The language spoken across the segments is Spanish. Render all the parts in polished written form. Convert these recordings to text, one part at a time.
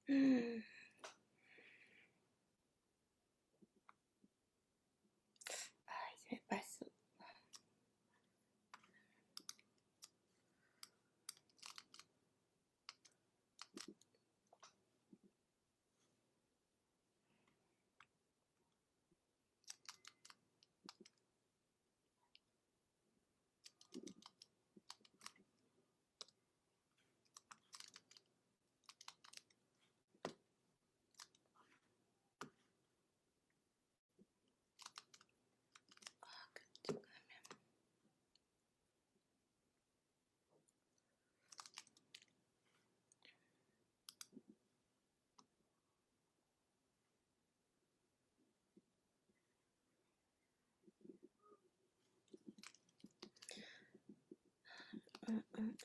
Mm, Ay, se me pasó. Mm, mm.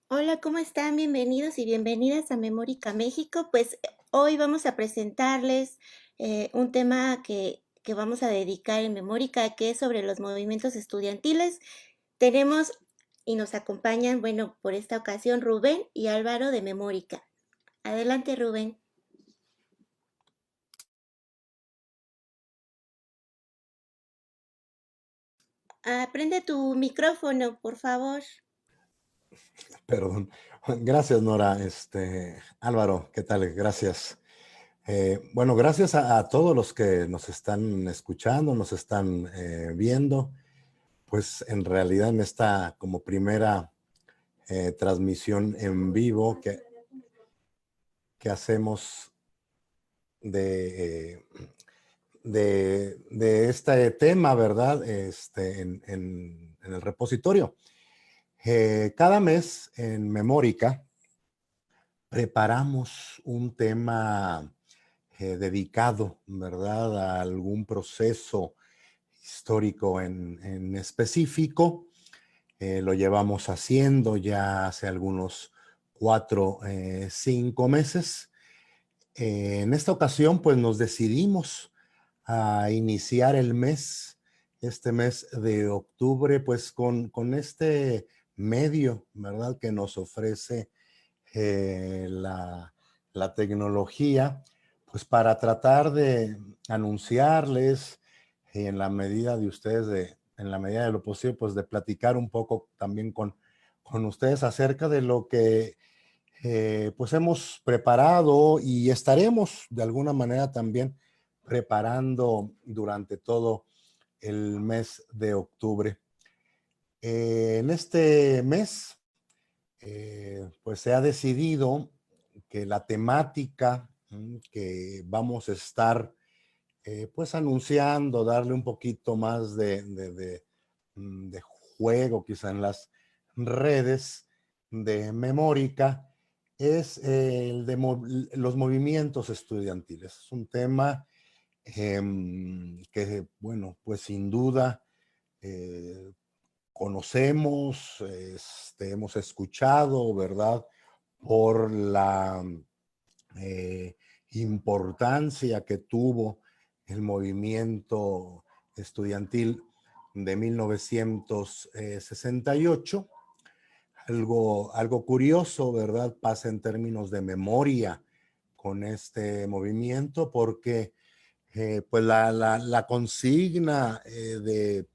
Hola, ¿cómo están? Bienvenidos y bienvenidas a Memórica México. Pues hoy vamos a presentarles un tema que vamos a dedicar en Memórica, que es sobre los movimientos estudiantiles. Tenemos y nos acompañan, bueno, por esta ocasión Rubén y Álvaro de Memórica. Adelante, Rubén. Prende tu micrófono, por favor. Perdón. Gracias, Nora. Álvaro, ¿qué tal? Gracias. Bueno, gracias a todos los que nos están escuchando, nos están viendo. Pues en realidad en esta como primera transmisión en vivo que hacemos de, de este tema, ¿verdad? En el repositorio. Cada mes en Memórica preparamos un tema dedicado, ¿verdad?, a algún proceso histórico en específico. Lo llevamos haciendo ya hace algunos 4, 5 meses. En esta ocasión, pues nos decidimos a iniciar el mes, este mes de octubre, pues con este medio, ¿verdad?, que nos ofrece la tecnología, pues para tratar de anunciarles y en la medida de ustedes, en la medida de lo posible, pues de platicar un poco también con ustedes acerca de lo que pues hemos preparado y estaremos de alguna manera también preparando durante todo el mes de octubre. En este mes, pues se ha decidido que la temática que vamos a estar pues anunciando, darle un poquito más de juego quizá en las redes de Memórica, es el de los movimientos estudiantiles. Es un tema que, bueno, pues sin duda eh, conocemos, hemos escuchado, ¿verdad? Por la eh, importancia que tuvo el movimiento estudiantil de 1968. Algo curioso, ¿verdad? Pasa en términos de memoria con este movimiento porque pues la consigna de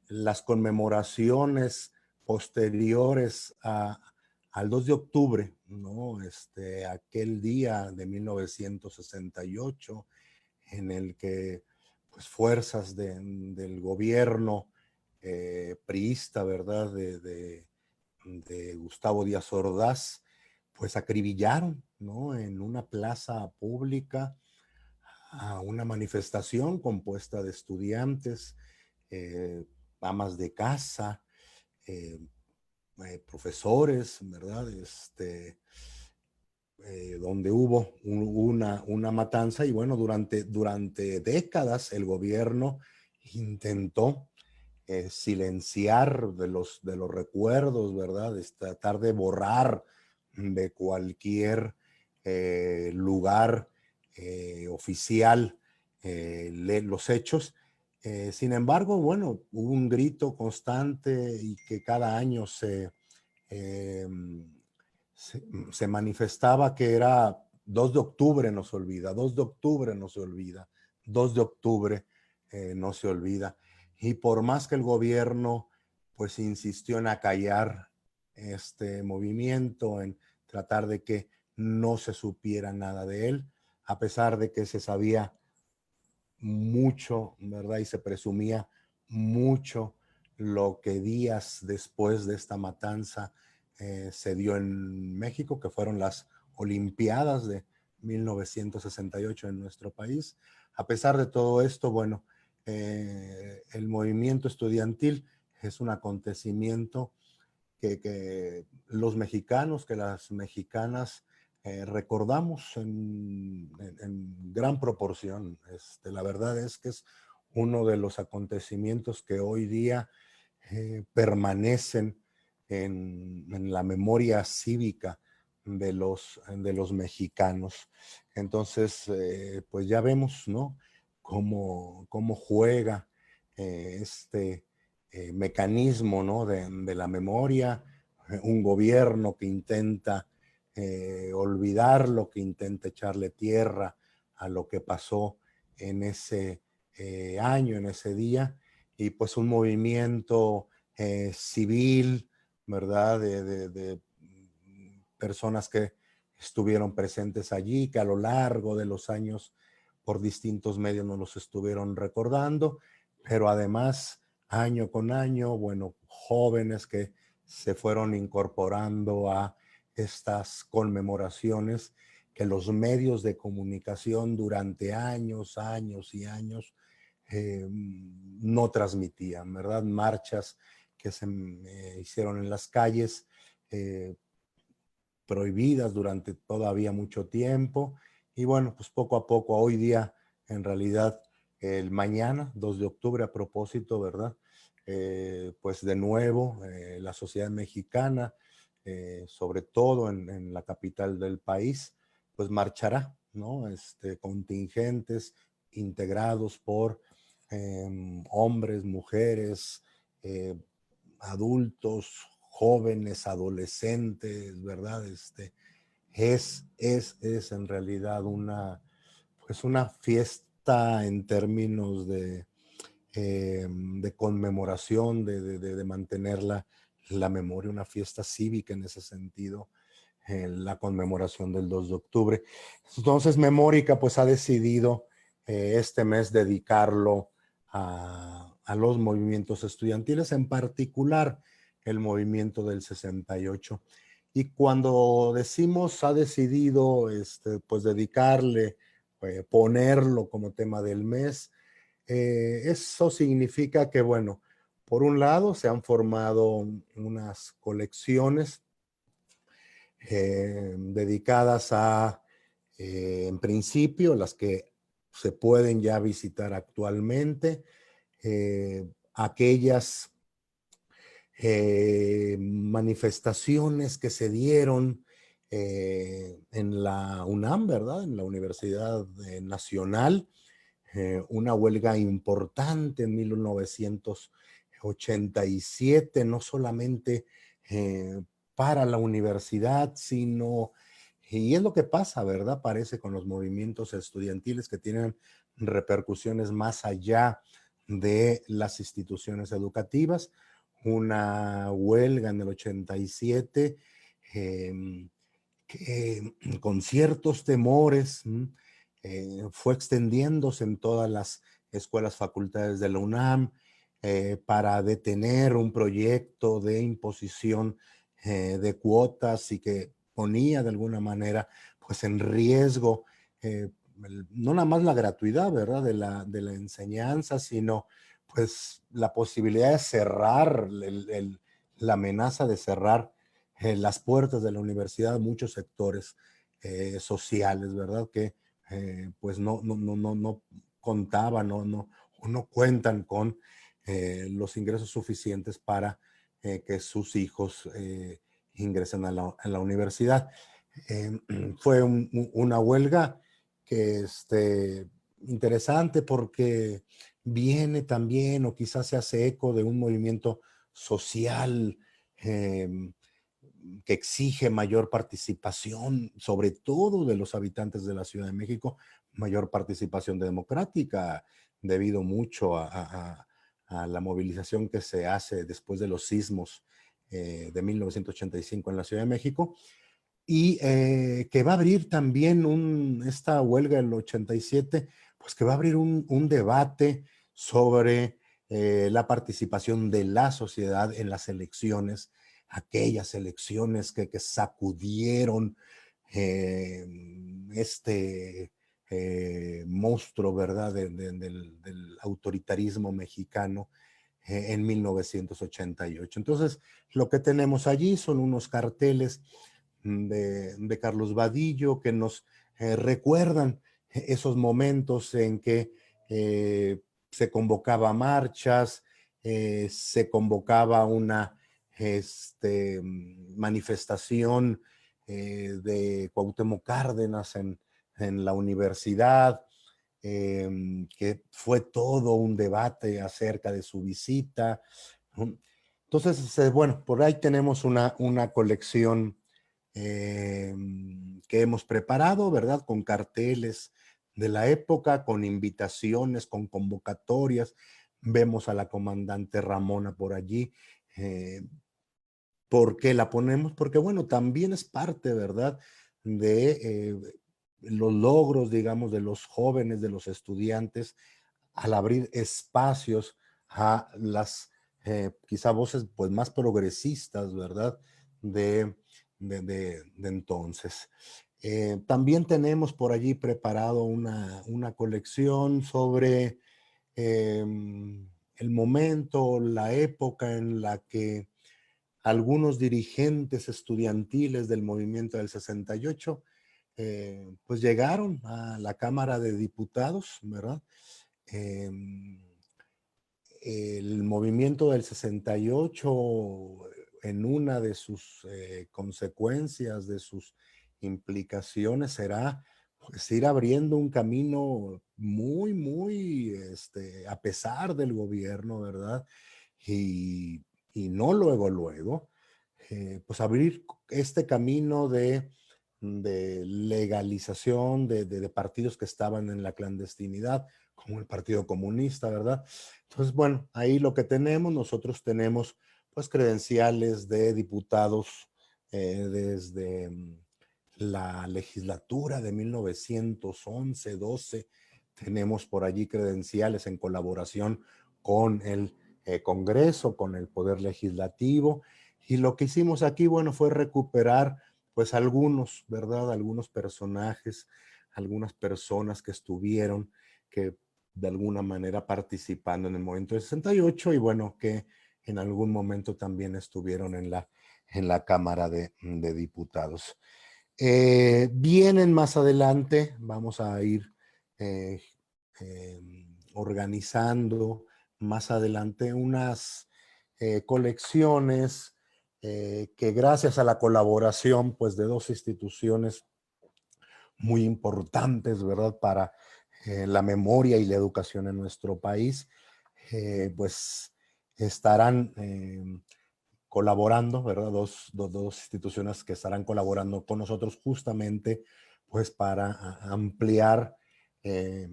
las conmemoraciones posteriores al 2 de octubre, ¿no? Aquel día de 1968 en el que pues, fuerzas del gobierno priista, ¿verdad? De Gustavo Díaz Ordaz, pues acribillaron, ¿no? En una plaza pública a una manifestación compuesta de estudiantes, eh, amas de casa, eh, profesores, ¿verdad? Donde hubo una matanza y bueno, durante décadas el gobierno intentó silenciar de los recuerdos, ¿verdad? Es tratar de borrar de cualquier lugar oficial los hechos. Sin embargo, bueno, hubo un grito constante y que cada año eh, se manifestaba que era 2 de octubre no se olvida, 2 de octubre no se olvida, 2 de octubre no se olvida. Y por más que el gobierno pues insistió en acallar este movimiento, en tratar de que no se supiera nada de él, a pesar de que se sabía mucho, ¿verdad? Y se presumía mucho lo que días después de esta matanza se dio en México, que fueron las Olimpiadas de 1968 en nuestro país. A pesar de todo esto, bueno, el movimiento estudiantil es un acontecimiento que los mexicanos, que las mexicanas recordamos en gran proporción. La verdad es que es uno de los acontecimientos que hoy día permanecen en la memoria cívica de los mexicanos. Entonces, pues ya vemos, ¿no? Cómo juega este mecanismo, ¿no? De la memoria, un gobierno que intenta olvidarlo, que intenta echarle tierra a lo que pasó en ese año, en ese día, y pues un movimiento civil, ¿verdad? De personas que estuvieron presentes allí, que a lo largo de los años por distintos medios nos los estuvieron recordando, pero además año con año, bueno, jóvenes que se fueron incorporando a estas conmemoraciones que los medios de comunicación durante años, años y años no transmitían, ¿verdad? Marchas que se hicieron en las calles eh, prohibidas durante todavía mucho tiempo. Y bueno, pues poco a poco, hoy día, en realidad, el mañana, 2 de octubre, a propósito, ¿verdad? Pues de nuevo, la sociedad mexicana, sobre todo en la capital del país, pues marchará, ¿no? Contingentes integrados por hombres, mujeres, eh, adultos, jóvenes, adolescentes, ¿verdad? Es en realidad pues una fiesta en términos de conmemoración, de mantener la memoria, una fiesta cívica en ese sentido, la conmemoración del 2 de octubre. Entonces, Memórica pues ha decidido este mes dedicarlo a los movimientos estudiantiles, en particular el movimiento del 68. Y cuando decimos ha decidido pues dedicarle, ponerlo como tema del mes, eso significa que, bueno, por un lado se han formado unas colecciones dedicadas a, en principio, las que se pueden ya visitar actualmente, aquellas manifestaciones que se dieron en la UNAM, ¿verdad? En la Universidad Nacional, una huelga importante en 1987, no solamente para la universidad, sino, y es lo que pasa, ¿verdad? Parece con los movimientos estudiantiles que tienen repercusiones más allá de las instituciones educativas. Una huelga en el 87 que con ciertos temores fue extendiéndose en todas las escuelas, facultades de la UNAM para detener un proyecto de imposición de cuotas y que ponía de alguna manera pues en riesgo no nada más la gratuidad, ¿verdad? De la enseñanza, sino pues la posibilidad de cerrar, la amenaza de cerrar las puertas de la universidad a muchos sectores sociales, ¿verdad? Que pues no contaban, no cuentan con los ingresos suficientes para que sus hijos ingresen a la universidad. Eh, Fue una huelga que interesante porque viene también o quizás se hace eco de un movimiento social que exige mayor participación, sobre todo de los habitantes de la Ciudad de México, mayor participación democrática, debido mucho a la movilización que se hace después de los sismos de 1985 en la Ciudad de México, y que va a abrir también esta huelga del 87, pues que va a abrir un debate sobre la participación de la sociedad en las elecciones, aquellas elecciones que sacudieron eh, este monstruo, ¿verdad?, del autoritarismo mexicano en 1988. Entonces, lo que tenemos allí son unos carteles de Carlos Vadillo que nos recuerdan esos momentos en que se convocaba marchas, se convocaba una manifestación de Cuauhtémoc Cárdenas en la universidad, que fue todo un debate acerca de su visita. Entonces, bueno, por ahí tenemos una colección eh, que hemos preparado, ¿verdad? Con carteles de la época, con invitaciones, con convocatorias. Vemos a la comandante Ramona por allí. ¿Por qué la ponemos? Porque, bueno, también es parte, ¿verdad? De los logros, digamos, de los jóvenes, de los estudiantes, al abrir espacios a las quizá voces pues más progresistas, ¿verdad? De, de entonces. También tenemos por allí preparado una colección sobre eh, el momento, la época en la que algunos dirigentes estudiantiles del movimiento del 68 pues llegaron a la Cámara de Diputados, ¿verdad? Eh, el movimiento del 68, en una de sus consecuencias, de sus implicaciones, será pues ir abriendo un camino muy, a pesar del gobierno, ¿verdad? Y, y no luego, pues abrir este camino de legalización de partidos que estaban en la clandestinidad, como el Partido Comunista, ¿verdad? Entonces, bueno, ahí lo que tenemos, nosotros tenemos pues credenciales de diputados desde la legislatura de 1911-12, tenemos por allí credenciales en colaboración con el Congreso, con el Poder Legislativo, y lo que hicimos aquí, bueno, fue recuperar pues algunos, ¿verdad? Algunos personajes, algunas personas que estuvieron, que de alguna manera participando en el movimiento del 68 y bueno, que en algún momento también estuvieron en la Cámara de Diputados. Vienen más adelante, vamos a ir eh, eh, organizando más adelante unas colecciones que gracias a la colaboración pues de dos instituciones muy importantes, ¿verdad? Para la memoria y la educación en nuestro país, pues estarán colaborando, ¿verdad? Dos instituciones que estarán colaborando con nosotros justamente, pues para ampliar eh,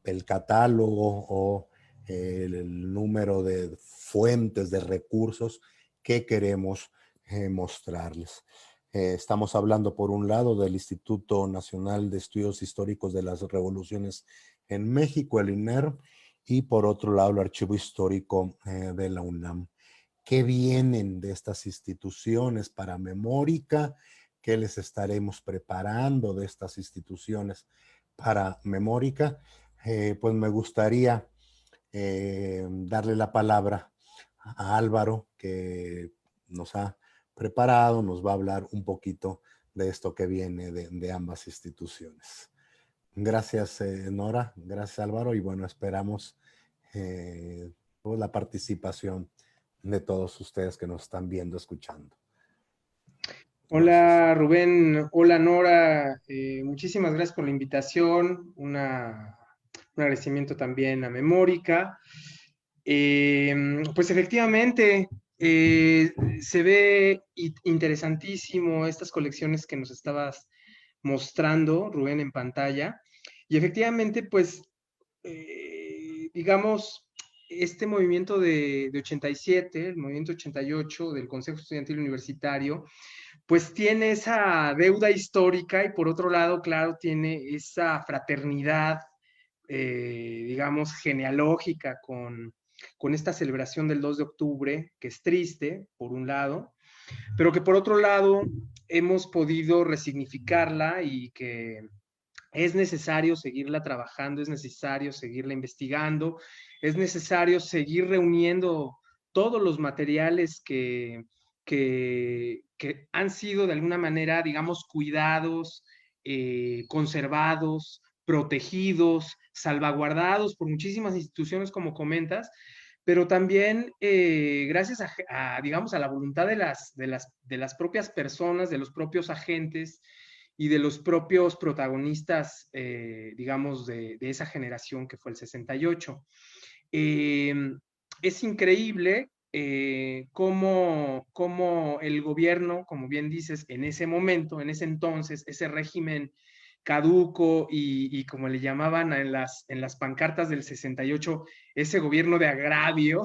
el catálogo o el número de fuentes, de recursos que queremos mostrarles. Estamos hablando, por un lado, del Instituto Nacional de Estudios Históricos de las Revoluciones en México, el INER, y por otro lado, el Archivo Histórico de la UNAM. ¿Qué vienen de estas instituciones para Memórica? ¿Qué les estaremos preparando de estas instituciones para Memórica? Pues me gustaría darle la palabra a Álvaro, que nos ha preparado, nos va a hablar un poquito de esto que viene de ambas instituciones. Gracias, Nora, gracias, Álvaro, y bueno, esperamos pues, la participación de todos ustedes que nos están viendo, escuchando. Gracias. Hola Rubén, hola Nora, muchísimas gracias por la invitación, una Un agradecimiento también a Memórica. Pues efectivamente, se ve interesantísimo estas colecciones que nos estabas mostrando, Rubén, en pantalla. Y efectivamente, pues, digamos, este movimiento de 87, el movimiento 88 del Consejo Estudiantil Universitario, pues tiene esa deuda histórica y por otro lado, claro, tiene esa fraternidad, digamos, genealógica con esta celebración del 2 de octubre, que es triste, por un lado, pero que por otro lado hemos podido resignificarla y que es necesario seguirla trabajando, es necesario seguirla investigando, es necesario seguir reuniendo todos los materiales que han sido de alguna manera, digamos, cuidados, conservados, protegidos, salvaguardados por muchísimas instituciones, como comentas, pero también gracias digamos, a la voluntad de las propias personas, de los propios agentes y de los propios protagonistas, digamos, de esa generación que fue el 68. Es increíble cómo el gobierno, como bien dices, en ese momento, en ese entonces, ese régimen caduco y como le llamaban en las pancartas del 68, ese gobierno de agravio,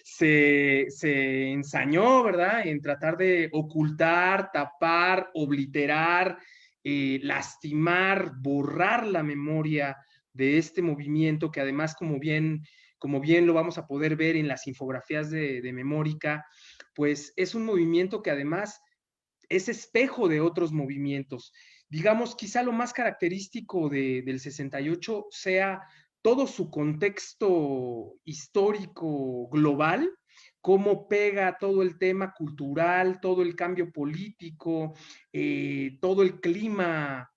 se ensañó, ¿verdad?, en tratar de ocultar, tapar, obliterar, lastimar, borrar la memoria de este movimiento que además, como bien lo vamos a poder ver en las infografías de Memórica, pues es un movimiento que además es espejo de otros movimientos. Digamos, quizá lo más característico del 68 sea todo su contexto histórico global, cómo pega todo el tema cultural, todo el cambio político, todo el clima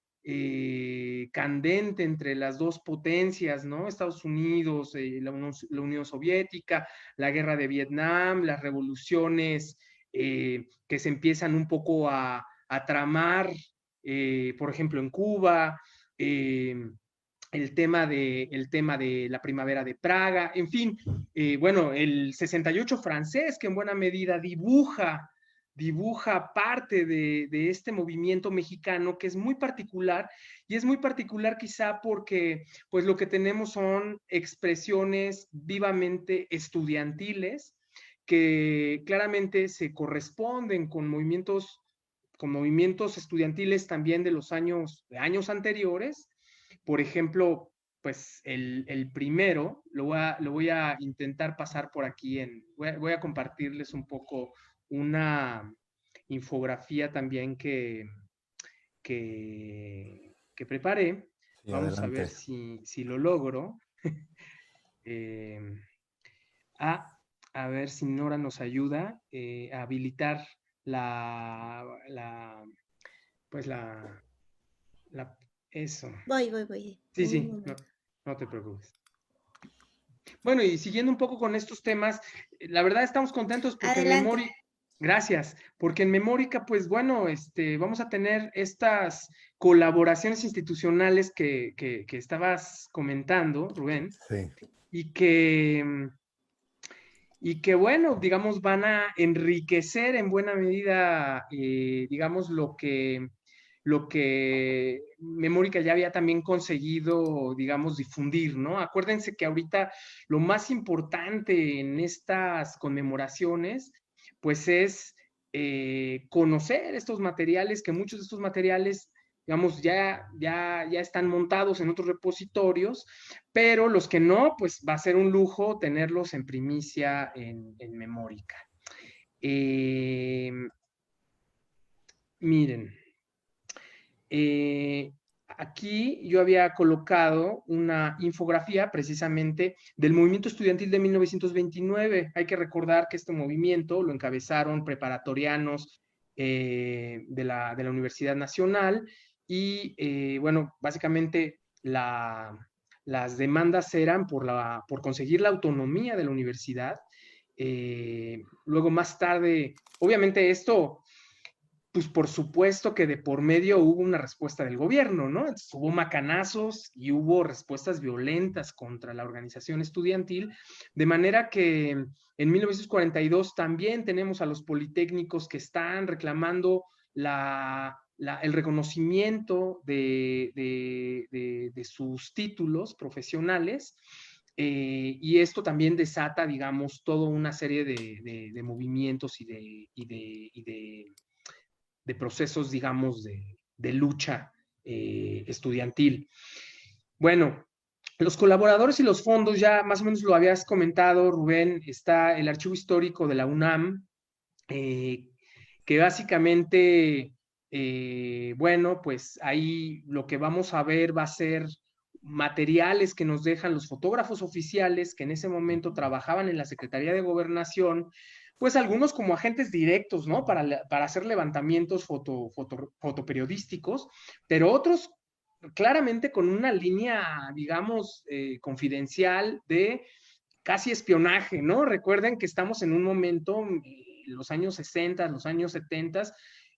candente entre las dos potencias, ¿no? Estados Unidos, la Unión Soviética, la guerra de Vietnam, las revoluciones que se empiezan un poco a tramar, por ejemplo, en Cuba, el tema de la primavera de Praga, en fin, bueno, el 68 francés, que en buena medida dibuja parte de este movimiento mexicano que es muy particular, y es muy particular quizá porque pues lo que tenemos son expresiones vivamente estudiantiles que claramente se corresponden con movimientos estudiantiles también de de años anteriores. Por ejemplo, pues el primero, lo voy a intentar pasar por aquí, voy a compartirles un poco una infografía también que preparé. Sí, Vamos a ver adelante. si lo logro. eh, a, a ver si Nora nos ayuda a habilitar la, la, pues la, eso. Voy. Sí, Un sí, no, momento. no te preocupes. Bueno, y siguiendo un poco con estos temas, la verdad estamos contentos porque en Adelante. Memoria, gracias, porque en Memórica, pues bueno, vamos a tener estas colaboraciones institucionales que estabas comentando, Rubén, Sí, y que bueno, digamos, van a enriquecer en buena medida, digamos, lo que Memórica ya había también conseguido, digamos, difundir, ¿no? Acuérdense que ahorita lo más importante en estas conmemoraciones, pues es conocer estos materiales, que muchos de estos materiales, digamos, ya están montados en otros repositorios, pero los que no, pues va a ser un lujo tenerlos en primicia en Memórica. Miren, aquí yo había colocado una infografía precisamente del movimiento estudiantil de 1929. Hay que recordar que este movimiento lo encabezaron preparatorianos de la Universidad Nacional y, bueno, básicamente las demandas eran por conseguir la autonomía de la universidad. Luego, más tarde, obviamente esto pues por supuesto que de por medio hubo una respuesta del gobierno, ¿no? Entonces, hubo macanazos y hubo respuestas violentas contra la organización estudiantil, de manera que en 1942 también tenemos a los politécnicos que están reclamando el reconocimiento de sus títulos profesionales. Y esto también desata, digamos, toda una serie de movimientos de procesos, digamos, de lucha estudiantil. Bueno, los colaboradores y los fondos, ya más o menos lo habías comentado, Rubén. Está el archivo histórico de la UNAM, que básicamente, bueno, pues ahí lo que vamos a ver va a ser materiales que nos dejan los fotógrafos oficiales que en ese momento trabajaban en la Secretaría de Gobernación, pues algunos como agentes directos, ¿no? Para hacer levantamientos fotoperiodísticos, pero otros claramente con una línea, digamos, confidencial de casi espionaje, ¿no? Recuerden que estamos en un momento, los años 60, los años 70,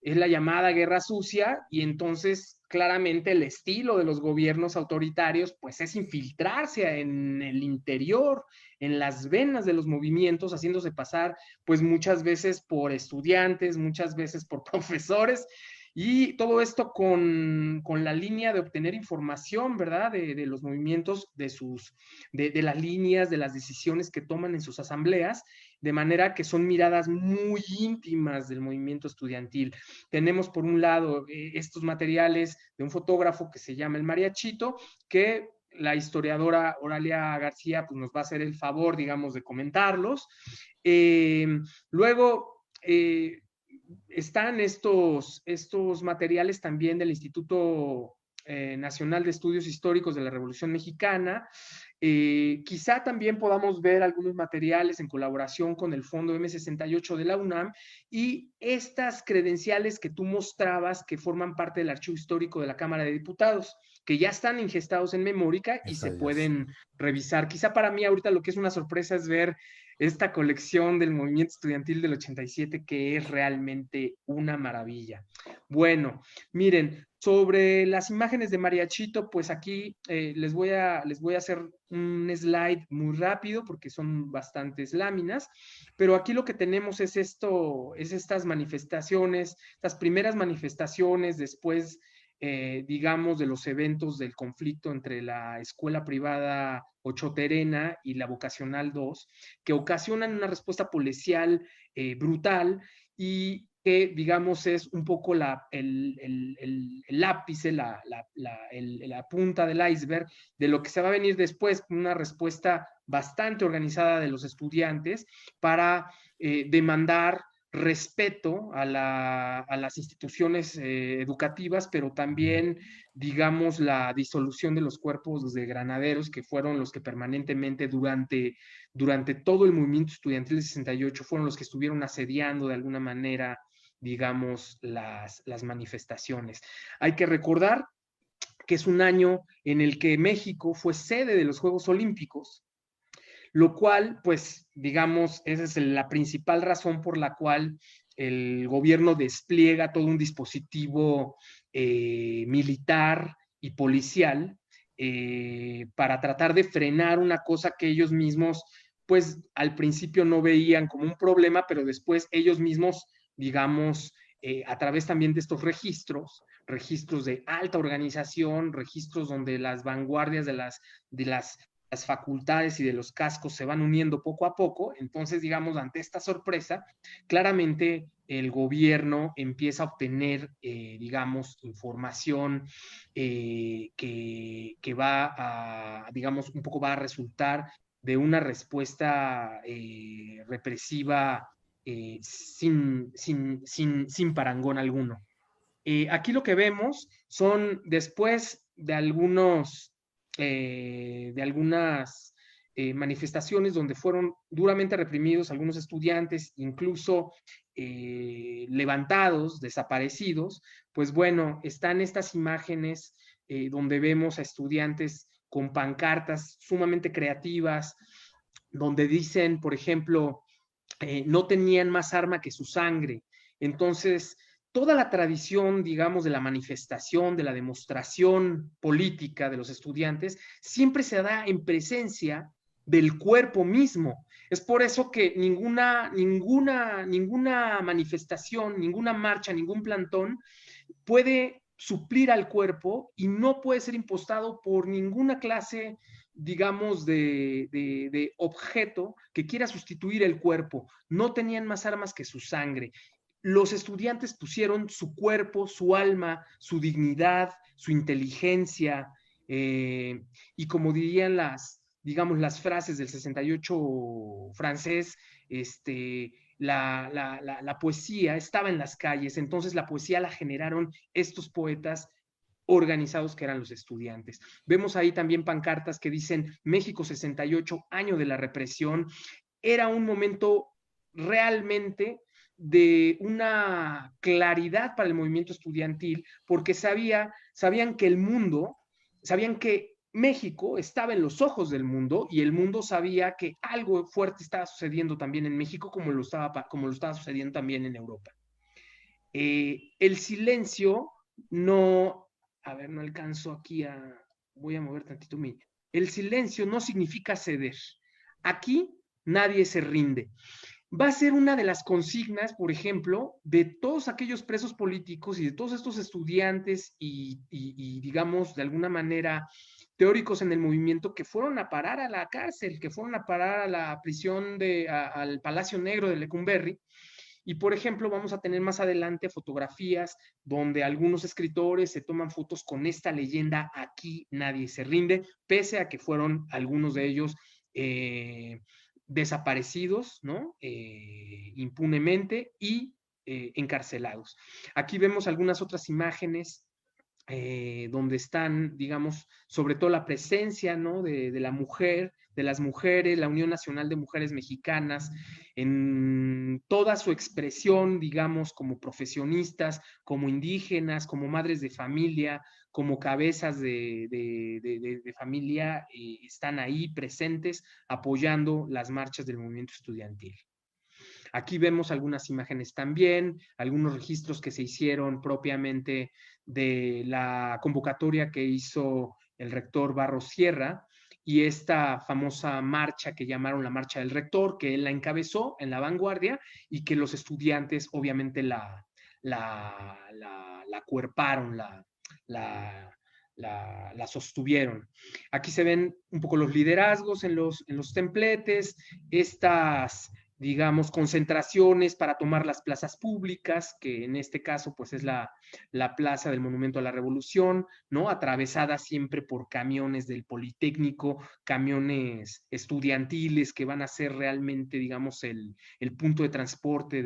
es la llamada guerra sucia, y entonces claramente el estilo de los gobiernos autoritarios pues es infiltrarse en el interior, en las venas de los movimientos, haciéndose pasar pues muchas veces por estudiantes, muchas veces por profesores, y todo esto con la línea de obtener información, ¿verdad? De los movimientos, de las líneas, de las decisiones que toman en sus asambleas, de manera que son miradas muy íntimas del movimiento estudiantil. Tenemos por un lado estos materiales de un fotógrafo que se llama el Mariachito, que la historiadora Oralia García pues, nos va a hacer el favor, digamos, de comentarlos. Luego, están estos materiales también del Instituto Nacional de Estudios Históricos de la Revolución Mexicana. Quizá también podamos ver algunos materiales en colaboración con el Fondo M68 de la UNAM, y estas credenciales que tú mostrabas que forman parte del archivo histórico de la Cámara de Diputados, que ya están ingestados en Memórica y se pueden revisar. Quizá para mí ahorita lo que es una sorpresa es ver esta colección del movimiento estudiantil del 87, que es realmente una maravilla. Bueno, miren, sobre las imágenes de Mariachito, pues aquí les voy a hacer un slide muy rápido porque son bastantes láminas, pero aquí lo que tenemos es estas manifestaciones, estas primeras manifestaciones después, digamos, de los eventos del conflicto entre la escuela privada Ochoterena y la vocacional 2, que ocasionan una respuesta policial brutal, y que, digamos, es un poco el ápice, la punta del iceberg de lo que se va a venir después, una respuesta bastante organizada de los estudiantes para demandar respeto a las instituciones educativas, pero también, digamos, la disolución de los cuerpos de granaderos, que fueron los que permanentemente durante todo el movimiento estudiantil del 68 fueron los que estuvieron asediando de alguna manera, digamos, las manifestaciones. Hay que recordar que es un año en el que México fue sede de los Juegos Olímpicos, lo cual, pues, digamos, esa es la principal razón por la cual el gobierno despliega todo un dispositivo militar y policial para tratar de frenar una cosa que ellos mismos, pues, al principio no veían como un problema, pero después ellos mismos, digamos, a través también de estos registros de alta organización, registros donde las vanguardias de las facultades y de los cascos se van uniendo poco a poco. Entonces, digamos, ante esta sorpresa, claramente el gobierno empieza a obtener, digamos, información que va a, digamos, un poco va a resultar de una respuesta represiva sin parangón alguno. Aquí lo que vemos son, después de algunas manifestaciones donde fueron duramente reprimidos algunos estudiantes, incluso levantados, desaparecidos, pues bueno, están estas imágenes donde vemos a estudiantes con pancartas sumamente creativas, donde dicen, por ejemplo, no tenían más arma que su sangre. Entonces, toda la tradición, digamos, de la manifestación, de la demostración política de los estudiantes, siempre se da en presencia del cuerpo mismo. Es por eso que ninguna manifestación, ninguna marcha, ningún plantón puede suplir al cuerpo y no puede ser impostado por ninguna clase, digamos, de objeto que quiera sustituir el cuerpo. No tenían más armas que su sangre. Los estudiantes pusieron su cuerpo, su alma, su dignidad, su inteligencia, y como dirían digamos, las frases del 68 francés, la poesía estaba en las calles, entonces la poesía la generaron estos poetas organizados que eran los estudiantes. Vemos ahí también pancartas que dicen México 68, año de la represión. Era un momento realmente de una claridad para el movimiento estudiantil, porque sabían que el mundo, sabían que México estaba en los ojos del mundo y el mundo sabía que algo fuerte estaba sucediendo también en México como lo estaba sucediendo también en Europa. El silencio no, a ver, no alcanzo aquí voy a mover tantito el silencio no significa ceder. Aquí nadie se rinde. Va a ser una de las consignas, por ejemplo, de todos aquellos presos políticos y de todos estos estudiantes y digamos, de alguna manera, teóricos en el movimiento que fueron a parar a la cárcel, que fueron a parar a la prisión al Palacio Negro de Lecumberri. Y, por ejemplo, vamos a tener más adelante fotografías donde algunos escritores se toman fotos con esta leyenda, aquí nadie se rinde, pese a que fueron algunos de ellos desaparecidos, ¿no? Impunemente y encarcelados. Aquí vemos algunas otras imágenes donde están, digamos, sobre todo la presencia, ¿no? de la mujer, de las mujeres, la Unión Nacional de Mujeres Mexicanas, en toda su expresión, digamos, como profesionistas, como indígenas, como madres de familia, como cabezas de familia, están ahí presentes apoyando las marchas del movimiento estudiantil. Aquí vemos algunas imágenes también, algunos registros que se hicieron propiamente de la convocatoria que hizo el rector Barros Sierra y esta famosa marcha que llamaron la Marcha del Rector, que él la encabezó en la vanguardia y que los estudiantes obviamente la cuerparon, la sostuvieron. Aquí se ven un poco los liderazgos en los templetes, estas, digamos, concentraciones para tomar las plazas públicas, que en este caso pues es la plaza del Monumento a la Revolución, ¿no? Atravesada siempre por camiones del Politécnico, camiones estudiantiles que van a ser realmente, digamos, el punto de transporte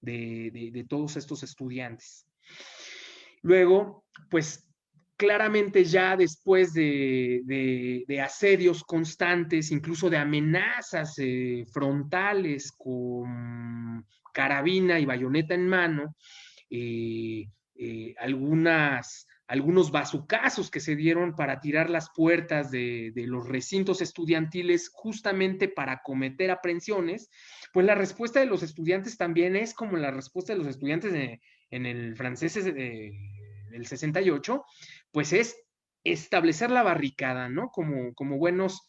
de todos estos estudiantes. Luego, pues claramente ya después de asedios constantes, incluso de amenazas frontales con carabina y bayoneta en mano, algunos bazucazos que se dieron para tirar las puertas de los recintos estudiantiles justamente para cometer aprehensiones, pues la respuesta de los estudiantes también es como la respuesta de los estudiantes en el francés del 68, pues es establecer la barricada, ¿no? Como buenos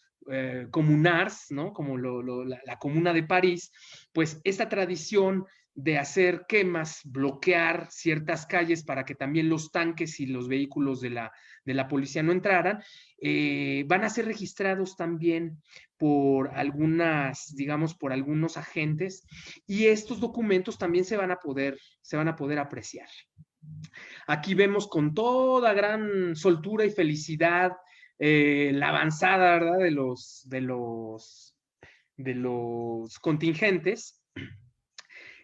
comunars, ¿no? Como la Comuna de París, pues esta tradición de hacer quemas, bloquear ciertas calles para que también los tanques y los vehículos de la policía no entraran, van a ser registrados también por digamos, por algunos agentes, y estos documentos también se van a poder apreciar. Aquí vemos con toda gran soltura y felicidad la avanzada, ¿verdad? de los contingentes.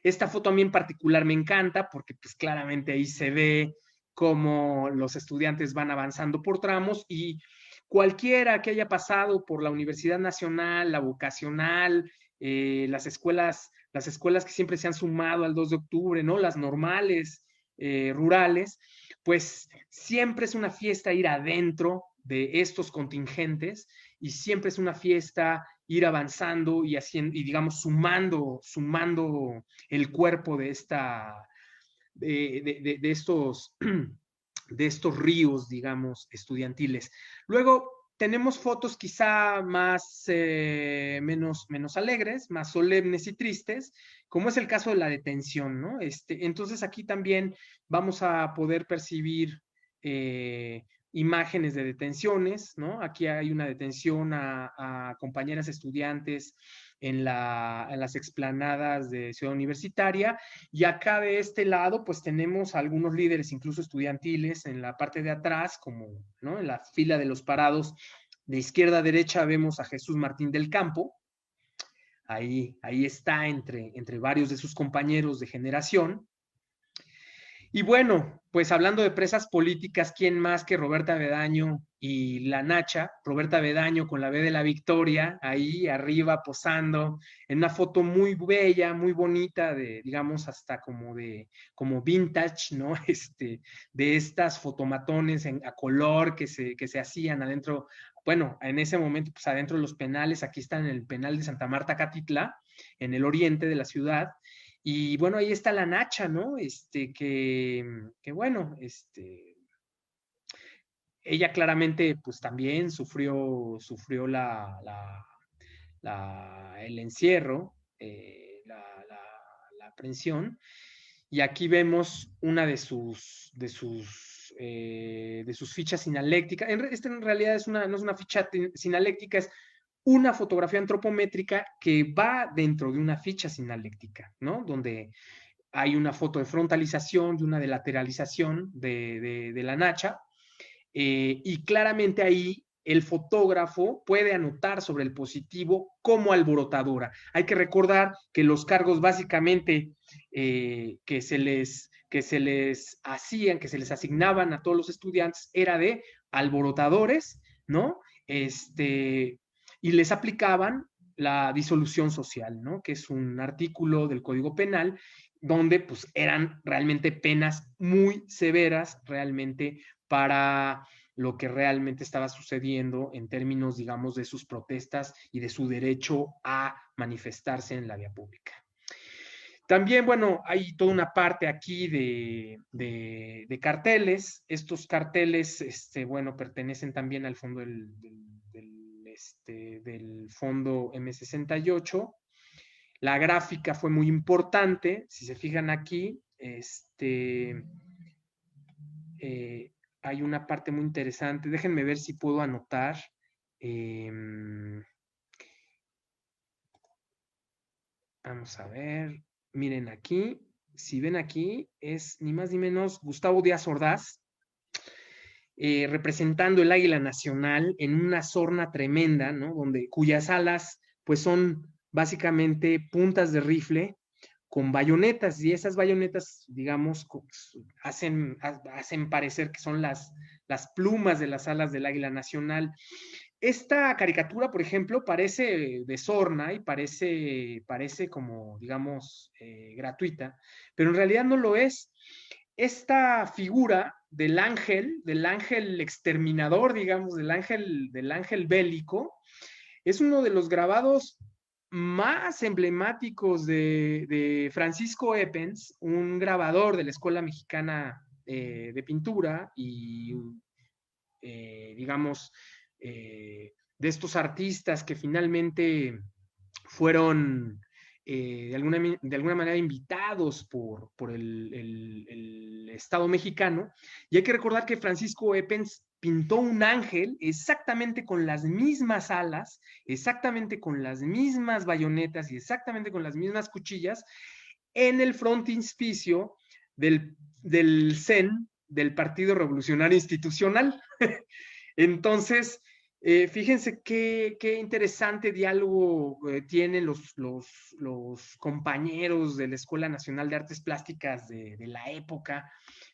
Esta foto a mí en particular me encanta porque pues claramente ahí se ve cómo los estudiantes van avanzando por tramos y cualquiera que haya pasado por la Universidad Nacional, la vocacional, las escuelas que siempre se han sumado al 2 de octubre, ¿no? Las normales, rurales, pues siempre es una fiesta ir adentro de estos contingentes y siempre es una fiesta ir avanzando y haciendo, y digamos, sumando el cuerpo de esta de estos, de estos ríos, digamos, estudiantiles. Luego tenemos fotos quizá más, menos alegres, más solemnes y tristes, como es el caso de la detención, ¿no? Entonces aquí también vamos a poder percibir imágenes de detenciones, ¿no? Aquí hay una detención a compañeras estudiantes en las explanadas de Ciudad Universitaria, y acá de este lado pues tenemos algunos líderes incluso estudiantiles en la parte de atrás, como, ¿no? En la fila de los parados de izquierda a derecha vemos a Jesús Martín del Campo, ahí está entre varios de sus compañeros de generación. Y bueno, pues hablando de presas políticas, ¿quién más que Roberta Bedaño y la Nacha? Roberta Bedaño con la B de la Victoria, ahí arriba posando, en una foto muy bella, muy bonita, digamos, hasta como vintage, ¿no? De estas fotomatones a color que se hacían adentro, bueno, en ese momento, pues adentro de los penales, aquí están en el penal de Santa Marta, Catitla, en el oriente de la ciudad. Y bueno, ahí está la Nacha, ¿no? Que bueno, ella claramente pues también sufrió el encierro, la aprehensión. Y aquí vemos una de sus fichas sinalécticas. Esta en realidad no es una ficha sinaléctica, es una fotografía antropométrica que va dentro de una ficha sinaléctica, ¿no? Donde hay una foto de frontalización y una de lateralización de la Nacha, y claramente ahí el fotógrafo puede anotar sobre el positivo como alborotadora. Hay que recordar que los cargos básicamente que se les asignaban a todos los estudiantes era de alborotadores, ¿no? Y les aplicaban la disolución social, ¿no? Que es un artículo del Código Penal donde pues eran realmente penas muy severas realmente para lo que realmente estaba sucediendo en términos, digamos, de sus protestas y de su derecho a manifestarse en la vía pública. También, bueno, hay toda una parte aquí de carteles. Estos carteles, bueno, pertenecen también al fondo del fondo M68. La gráfica fue muy importante. Si se fijan aquí, hay una parte muy interesante. Déjenme ver si puedo anotar. Vamos a ver. Miren aquí. Si ven aquí, es ni más ni menos Gustavo Díaz Ordaz, representando el águila nacional en una sorna tremenda, ¿no? Cuyas alas, pues son básicamente puntas de rifle con bayonetas, y esas bayonetas, digamos, hacen parecer que son las plumas de las alas del águila nacional. Esta caricatura, por ejemplo, parece de sorna y parece como, digamos, gratuita, pero en realidad no lo es. Esta figura del ángel exterminador, digamos, del ángel bélico, es uno de los grabados más emblemáticos de Francisco Eppens, un grabador de la Escuela Mexicana de Pintura y, digamos, de estos artistas que finalmente fueron de alguna manera invitados por el Estado mexicano. Y hay que recordar que Francisco Eppens pintó un ángel exactamente con las mismas alas, exactamente con las mismas bayonetas y exactamente con las mismas cuchillas en el frontispicio del CEN, del Partido Revolucionario Institucional. Entonces, fíjense qué interesante diálogo tienen los compañeros de la Escuela Nacional de Artes Plásticas de la época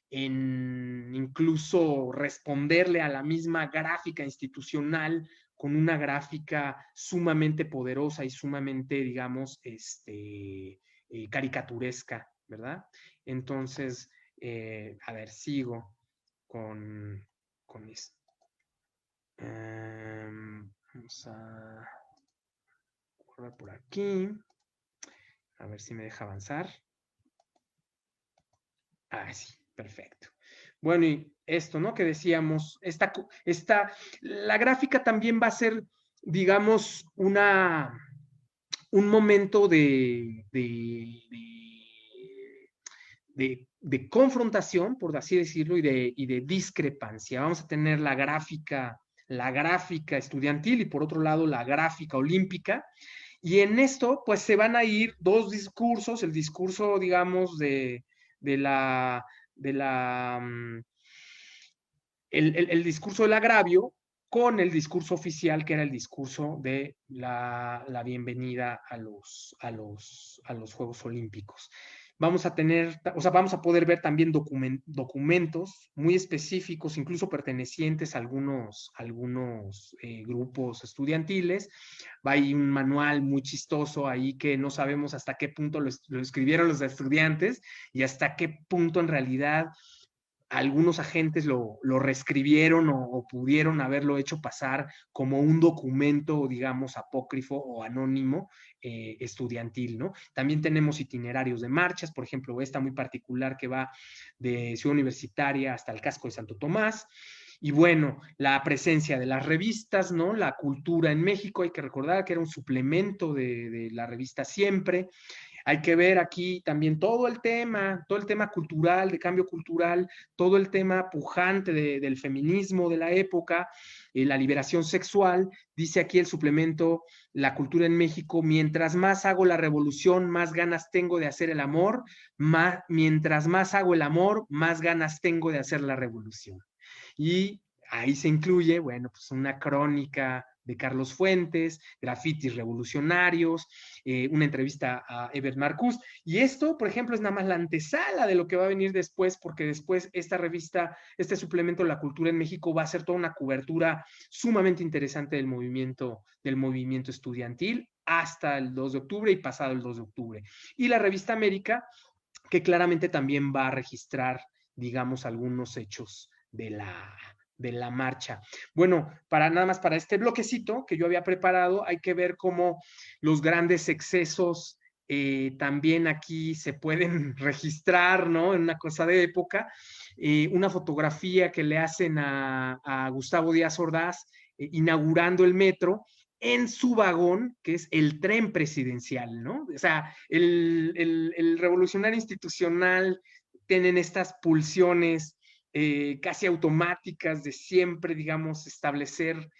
en incluso responderle a la misma gráfica institucional con una gráfica sumamente poderosa y sumamente, digamos, caricaturesca, ¿verdad? Entonces, a ver, sigo con esto. Vamos a correr por aquí. A ver si me deja avanzar. Ah, sí, perfecto. Bueno, y esto, ¿no? Que decíamos, la gráfica también va a ser, digamos, un momento de confrontación, por así decirlo, y de discrepancia. Vamos a tener la gráfica estudiantil y por otro lado la gráfica olímpica. Y en esto, pues se van a ir dos discursos, el discurso, digamos, de la, de la, el discurso del agravio con el discurso oficial, que era el discurso de la bienvenida a los Juegos Olímpicos. Vamos a tener, o sea, vamos a poder ver también documentos muy específicos, incluso pertenecientes a algunos grupos estudiantiles. Hay un manual muy chistoso ahí que no sabemos hasta qué punto lo escribieron los estudiantes y hasta qué punto en realidad algunos agentes lo reescribieron o pudieron haberlo hecho pasar como un documento, digamos, apócrifo o anónimo estudiantil, ¿no? También tenemos itinerarios de marchas, por ejemplo, esta muy particular que va de Ciudad Universitaria hasta el Casco de Santo Tomás. Y bueno, la presencia de las revistas, ¿no? La cultura en México, hay que recordar que era un suplemento de la revista Siempre. Hay que ver aquí también todo el tema cultural, de cambio cultural, todo el tema pujante del feminismo de la época, la liberación sexual. Dice aquí el suplemento La cultura en México: mientras más hago la revolución, más ganas tengo de hacer el amor, mientras más hago el amor, más ganas tengo de hacer la revolución. Y ahí se incluye, bueno, pues una crónica de Carlos Fuentes, grafitis revolucionarios, una entrevista a Ebert Marcus. Y esto, por ejemplo, es nada más la antesala de lo que va a venir después, porque después esta revista, este suplemento La Cultura en México, va a ser toda una cobertura sumamente interesante del movimiento estudiantil hasta el 2 de octubre y pasado el 2 de octubre. Y la revista América, que claramente también va a registrar, digamos, algunos hechos de la marcha. Bueno, nada más para este bloquecito que yo había preparado, hay que ver cómo los grandes excesos también aquí se pueden registrar, ¿no? En una cosa de época. Una fotografía que le hacen a Gustavo Díaz Ordaz inaugurando el metro en su vagón, que es el tren presidencial, ¿no? O sea, el revolucionario institucional tienen estas pulsiones casi automáticas de siempre, digamos, establecer,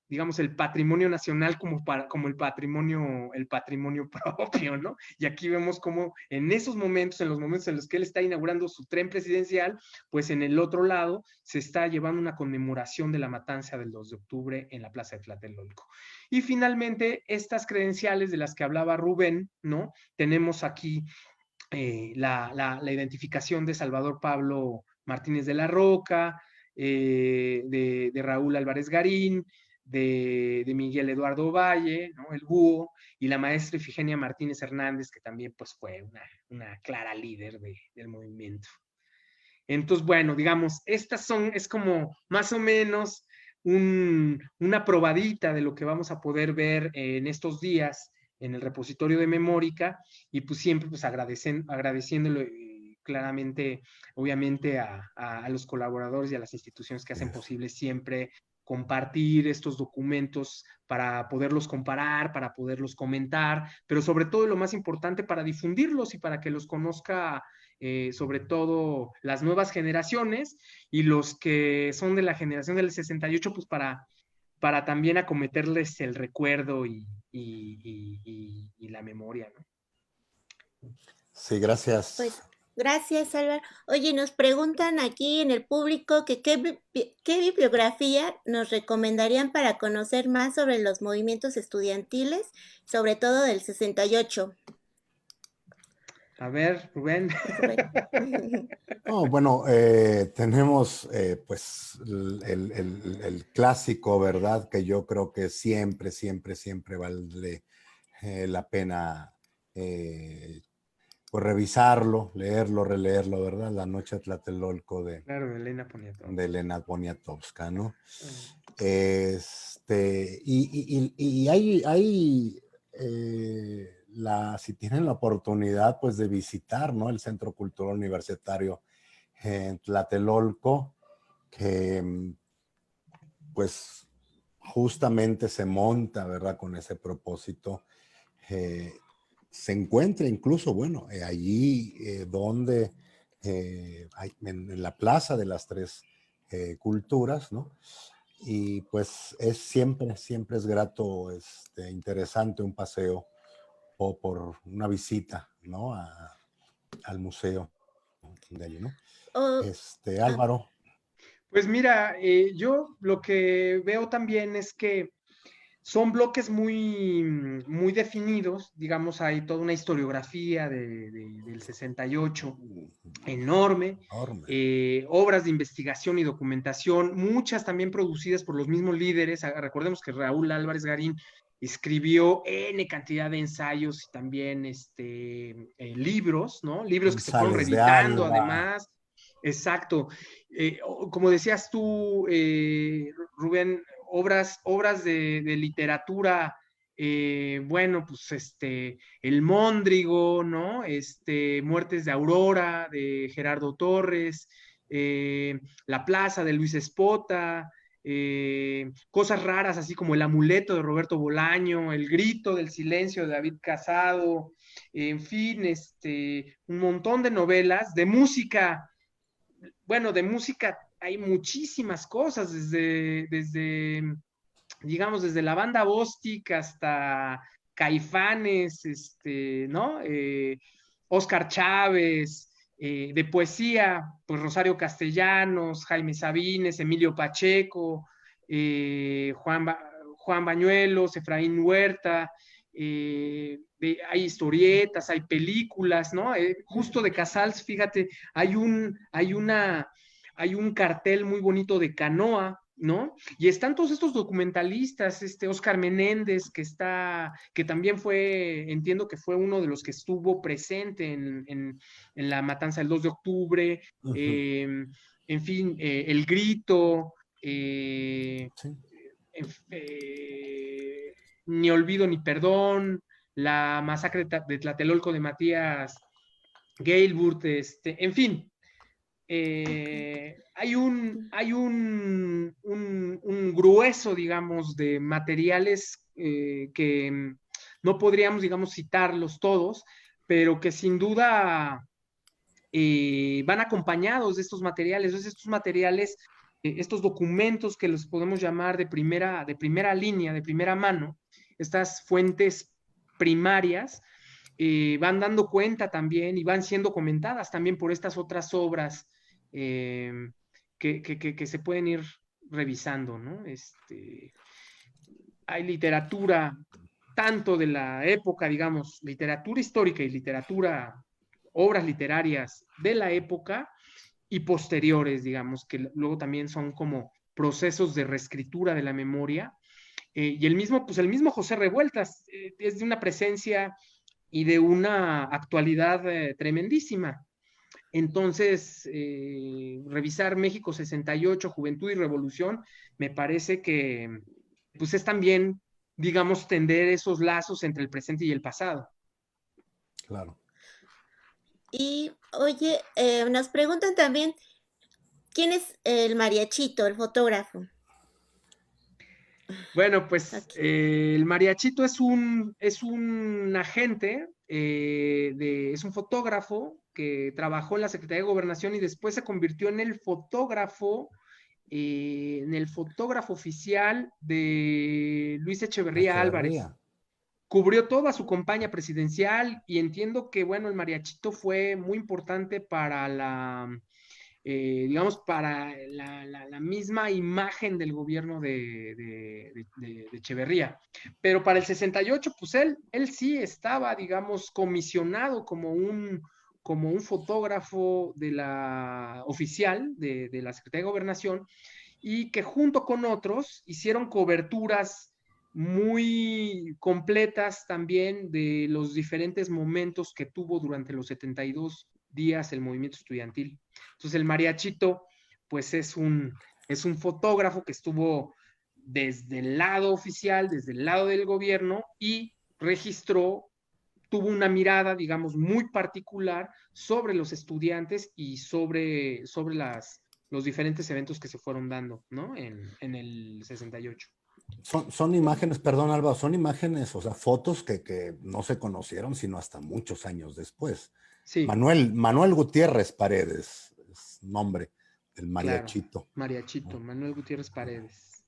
digamos, el patrimonio nacional como el patrimonio propio, ¿no? Y aquí vemos cómo en esos momentos, en los momentos en los que él está inaugurando su tren presidencial, pues en el otro lado se está llevando una conmemoración de la matanza del 2 de octubre en la Plaza de Tlatelolco. Y finalmente, estas credenciales de las que hablaba Rubén, ¿no? Tenemos aquí la identificación de Salvador Pablo Martínez de la Roca, de Raúl Álvarez Garín, de Miguel Eduardo Valle, ¿no? El Búho, y la maestra Ifigenia Martínez Hernández, que también pues, fue una clara líder del movimiento. Entonces, bueno, digamos, es como más o menos una probadita de lo que vamos a poder ver en estos días en el repositorio de Memórica, y pues siempre pues agradeciéndole claramente, obviamente, a los colaboradores y a las instituciones que hacen posible siempre compartir estos documentos para poderlos comparar, para poderlos comentar, pero sobre todo, lo más importante, para difundirlos y para que los conozca sobre todo las nuevas generaciones, y los que son de la generación del 68, pues para también acometerles el recuerdo y la memoria, ¿no? Sí, gracias. Pues gracias, Álvaro. Oye, nos preguntan aquí en el público que qué bibliografía nos recomendarían para conocer más sobre los movimientos estudiantiles, sobre todo del 68. A ver, Rubén. Oh, bueno, tenemos pues el clásico, ¿verdad? Que yo creo que siempre, siempre, siempre vale la pena pues revisarlo, leerlo, releerlo, ¿verdad? La noche de Tlatelolco Claro, de Elena Poniatowska. de Elena Poniatowska, ¿no? Ah. Y hay si tienen la oportunidad, pues de visitar, ¿no? El Centro Cultural Universitario en Tlatelolco, que pues justamente se monta, ¿verdad? Con ese propósito. Se encuentra incluso, bueno, allí donde, en la Plaza de las Tres Culturas, ¿no? Y pues es siempre es grato, interesante un paseo o por una visita, ¿no? Al museo de allí, ¿no? Oh, ah, Álvaro. Pues mira, yo lo que veo también es que son bloques muy definidos, digamos, hay toda una historiografía del 68 enorme, Enorme. obras de investigación y documentación, muchas también producidas por los mismos líderes. Recordemos que Raúl Álvarez Garín escribió N cantidad de ensayos y también libros, ¿no? Libros que se fueron González de reeditando Alba. además. Exacto. Como decías tú, Rubén, obras de literatura, bueno, pues El Móndrigo, ¿no? Muertes de Aurora, de Gerardo Torres, La Plaza de Luis Espota, cosas raras así como El Amuleto de Roberto Bolaño, El Grito del Silencio de David Casado, en fin, un montón de novelas, de música. Bueno, de música hay muchísimas cosas, digamos, desde la banda Bostic hasta Caifanes, ¿no? Oscar Chávez, de poesía, pues Rosario Castellanos, Jaime Sabines, Emilio Pacheco, Juan Bañuelos, Efraín Huerta, hay historietas, hay películas, ¿no? Justo de Casals, fíjate, hay un cartel muy bonito de Canoa, ¿no? Y están todos estos documentalistas, Oscar Menéndez, que también entiendo que fue uno de los que estuvo presente en la matanza del 2 de octubre, Uh-huh. en fin, El Grito, Sí. Ni Olvido ni Perdón, la masacre de Tlatelolco de Matías Gailburt, en fin, hay un grueso, digamos, de materiales que no podríamos, digamos, citarlos todos, pero que sin duda van acompañados de estos materiales. Entonces, estos materiales, estos documentos que los podemos llamar de primera línea, de primera mano, estas fuentes primarias, van dando cuenta también y van siendo comentadas también por estas otras obras eh, que se pueden ir revisando, ¿no? Hay literatura tanto de la época, digamos, literatura histórica y literatura, obras literarias de la época y posteriores, digamos, que luego también son como procesos de reescritura de la memoria. Y pues el mismo José Revueltas es de una presencia y de una actualidad tremendísima. Entonces, revisar México 68, Juventud y Revolución, me parece que pues es también, digamos, tender esos lazos entre el presente y el pasado. Claro. y oye, nos preguntan también, ¿quién es el mariachito, el fotógrafo? Bueno, pues Aquí. el mariachito es un agente, es un fotógrafo que trabajó en la Secretaría de Gobernación y después se convirtió en el fotógrafo oficial de Luis Echeverría Álvarez. Echeverría. Cubrió toda su campaña presidencial y entiendo que, bueno, el mariachito fue muy importante para digamos, para la misma imagen del gobierno de Echeverría. Pero para el 68, pues él sí estaba, digamos, comisionado como un fotógrafo oficial de la Secretaría de Gobernación y que junto con otros hicieron coberturas muy completas también de los diferentes momentos que tuvo durante los 72 días el movimiento estudiantil. Entonces el mariachito, pues es un fotógrafo que estuvo desde el lado oficial, desde el lado del gobierno y registró tuvo una mirada, digamos, muy particular sobre los estudiantes y sobre los diferentes eventos que se fueron dando, ¿no? En el 68. Son imágenes, perdón, Álvaro, son imágenes, o sea, fotos que no se conocieron sino hasta muchos años después. Sí, Manuel Gutiérrez Paredes es nombre del claro, mariachito, Mariachito, ¿no? Manuel Gutiérrez Paredes.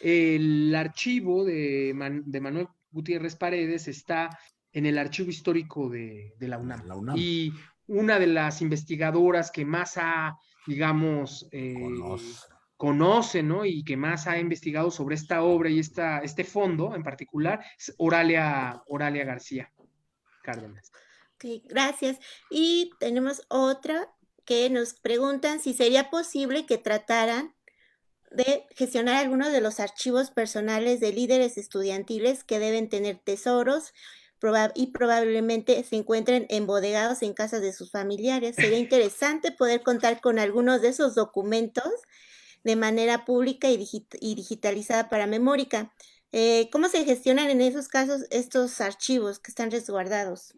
El archivo de Manuel Gutiérrez Paredes está en el archivo histórico de la De UNAM. la UNAM. Y una de las investigadoras que más ha, digamos, Conoce. conoce, ¿no? Y que más ha investigado sobre esta obra y este fondo en particular es Oralia García Cárdenas. Ok, gracias. Y tenemos otra que nos preguntan si sería posible que trataran de gestionar algunos de los archivos personales de líderes estudiantiles que deben tener tesoros y probablemente se encuentren embodegados en casas de sus familiares. Sería interesante poder contar con algunos de esos documentos de manera pública y digitalizada para Memórica. ¿Cómo se gestionan en esos casos estos archivos que están resguardados?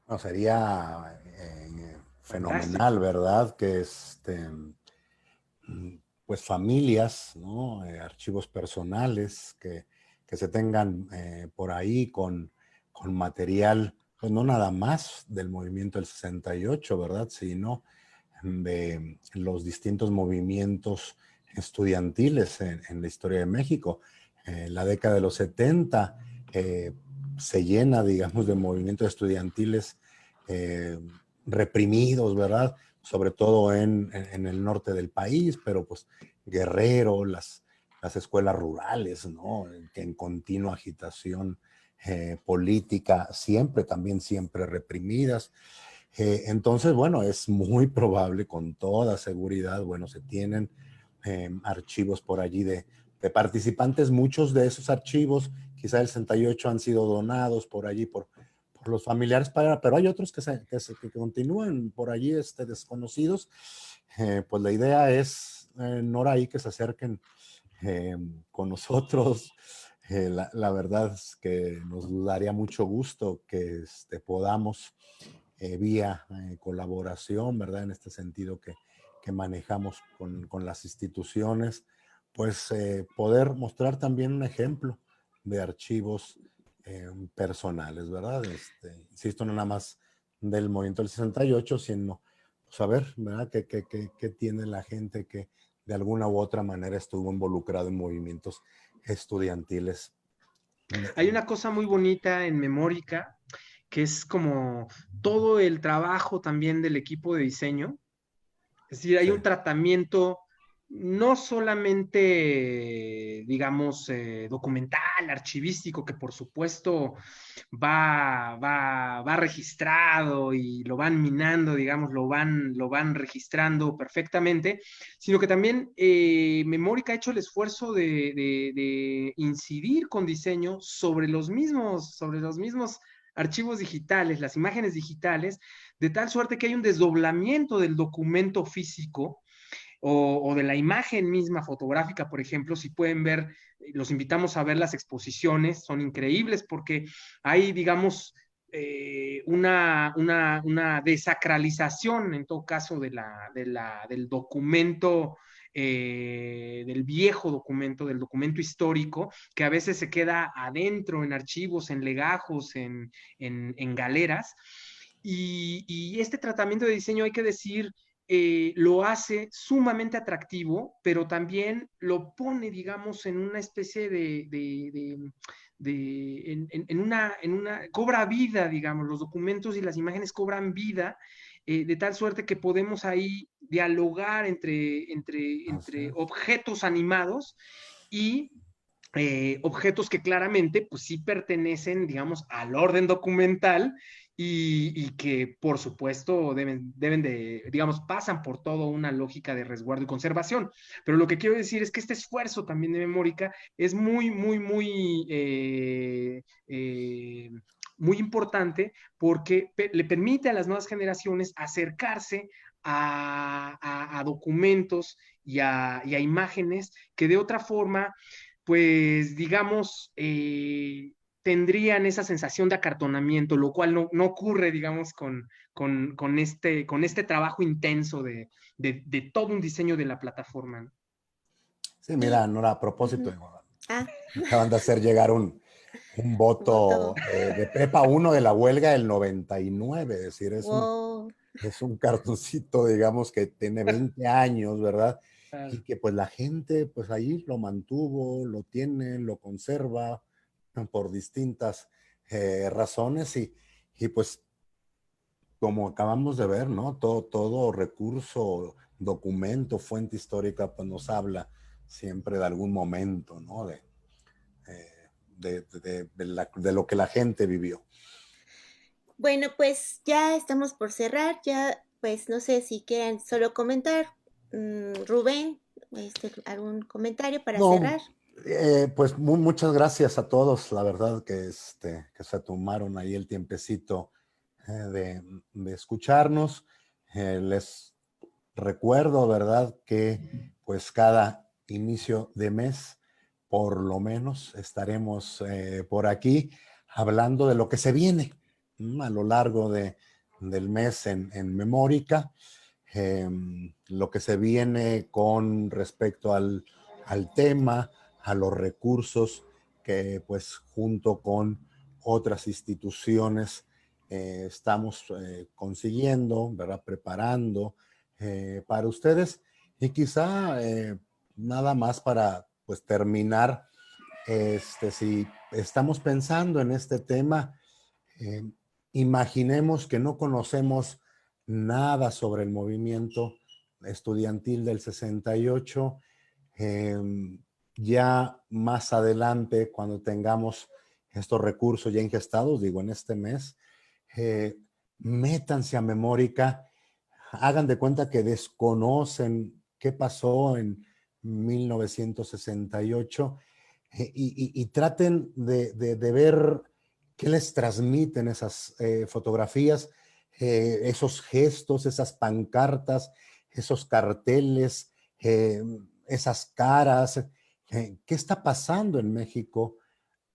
No, sería fenomenal, Fantástico. ¿verdad? Que pues familias, ¿no? Archivos personales que se tengan por ahí con material, pues no nada más del movimiento del 68, ¿verdad? Sino de los distintos movimientos estudiantiles en la historia de México. La década de los 70 se llena, digamos, de movimientos estudiantiles eh, reprimidos, ¿verdad? Sobre todo en el norte del país, pero pues Guerrero, las escuelas rurales, ¿no? Que en continua agitación política, siempre, también siempre reprimidas. Entonces, bueno, es muy probable, con toda seguridad, bueno, se tienen archivos por allí de participantes. Muchos de esos archivos, quizá el 68, han sido donados por allí por los familiares, pero hay otros que continúan por allí desconocidos. Pues la idea es, Nora, ahí que se acerquen con nosotros. La verdad es que nos daría mucho gusto que podamos vía colaboración, ¿verdad? En este sentido que manejamos con las instituciones, pues poder mostrar también un ejemplo de archivos personales, ¿verdad? Insisto, no nada más del movimiento del 68, sino saber, ¿verdad? ¿Qué tiene la gente que de alguna u otra manera estuvo involucrado en movimientos estudiantiles? Hay una cosa muy bonita en Memórica, que es como todo el trabajo también del equipo de diseño. Es decir, hay Sí, un tratamiento no solamente, digamos, documental, archivístico, que por supuesto va registrado y lo van minando, digamos, lo van registrando perfectamente, sino que también Memórica ha hecho el esfuerzo de incidir con diseño sobre los mismos archivos digitales, las imágenes digitales, de tal suerte que hay un desdoblamiento del documento físico o de la imagen misma fotográfica, por ejemplo, si pueden ver, los invitamos a ver las exposiciones, son increíbles porque hay, digamos, una desacralización, en todo caso, del documento, del viejo documento, del documento histórico, que a veces se queda adentro en archivos, en legajos, en galeras. Y este tratamiento de diseño, hay que decir, lo hace sumamente atractivo, pero también lo pone, digamos, en una especie en una, cobra vida, digamos, los documentos y las imágenes cobran vida, de tal suerte que podemos ahí dialogar así entre es. objetos animados y objetos que claramente, pues sí pertenecen, digamos, al orden documental y que, por supuesto, deben de, digamos, pasan por toda una lógica de resguardo y conservación. Pero lo que quiero decir es que este esfuerzo también de Memórica es muy importante porque le permite a las nuevas generaciones acercarse a documentos y a imágenes que de otra forma pues digamos, tendrían esa sensación de acartonamiento, lo cual no ocurre, digamos, con este trabajo intenso de todo un diseño de la plataforma, ¿no? Sí, Y, mira, Nora, a propósito, ujú. Ah, acaban de hacer llegar un voto voto. de Prepa 1 de la huelga del 99, es decir, Wow. es un cartoncito, digamos, que tiene 20 años, ¿verdad? Claro. Y que pues la gente, pues ahí lo mantuvo, lo tiene, lo conserva por distintas razones y pues como acabamos de ver, ¿no? Todo recurso, documento, fuente histórica, pues nos habla siempre de algún momento, ¿no? De lo que la gente vivió. Bueno, pues ya estamos por cerrar, ya pues no sé si quieran solo comentar, Rubén, algún comentario para No, cerrar. pues muchas gracias a todos, la verdad que se tomaron ahí el tiempecito de escucharnos. Les recuerdo, ¿verdad? Que pues cada inicio de mes, por lo menos, estaremos por aquí hablando de lo que se viene a lo largo del mes en Memórica, lo que se viene con respecto al tema, a los recursos que pues junto con otras instituciones estamos consiguiendo, ¿verdad? Preparando para ustedes. Y quizá nada más para pues terminar, si estamos pensando en este tema, eh, imaginemos que no conocemos nada sobre el movimiento estudiantil del 68. eh, ya más adelante, cuando tengamos estos recursos ya ingestados, digo en este mes, eh, métanse a Memórica, hagan de cuenta que desconocen qué pasó en 1968 y traten de ver qué les transmiten esas fotografías, esos gestos, esas pancartas, esos carteles, esas caras. ¿Qué está pasando en México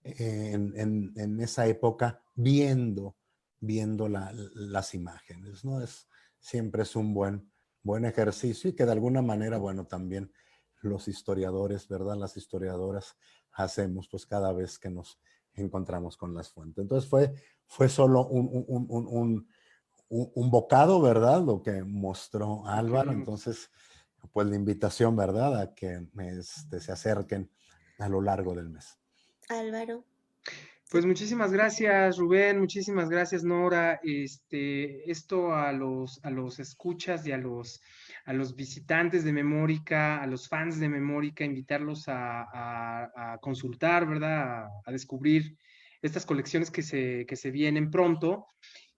en esa época viendo las imágenes? ¿No? Siempre es un buen ejercicio y que de alguna manera, bueno, también los historiadores, ¿verdad? Las historiadoras hacemos pues cada vez que nos encontramos con las fuentes. Entonces fue solo un bocado, ¿verdad? Lo que mostró Álvaro. Ok. Entonces, pues la invitación, ¿verdad? A que se acerquen a lo largo del mes. Álvaro. Pues Sí. muchísimas gracias, Rubén, muchísimas gracias, Nora. Esto a los escuchas y a los visitantes de Memórica, a los fans de Memórica, invitarlos a consultar, ¿verdad? A descubrir estas colecciones que se vienen pronto.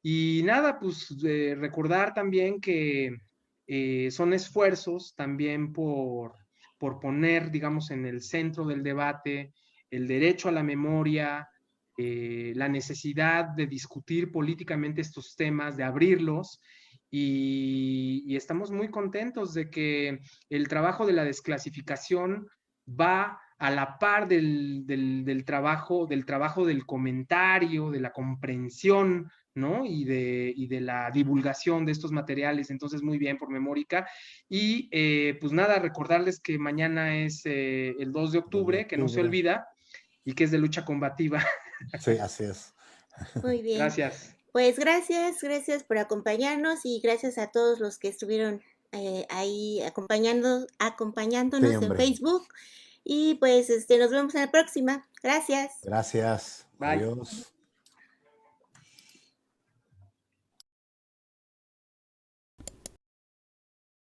Y nada, pues recordar también que son esfuerzos también por poner, digamos, en el centro del debate el derecho a la memoria, la necesidad de discutir políticamente estos temas, de abrirlos, y estamos muy contentos de que el trabajo de la desclasificación va a la par del trabajo del comentario, de la comprensión, ¿no? Y de la divulgación de estos materiales. Entonces, muy bien por Memórica. Y pues nada, recordarles que mañana es el 2 de 2 de octubre, que no se octubre. olvida, y que es de lucha combativa. Sí, así es. Muy bien. Gracias. Pues gracias por acompañarnos y gracias a todos los que estuvieron ahí Sí, acompañándonos en hombre. Facebook. Y pues nos vemos en la próxima. Gracias. Gracias. Bye. Adiós.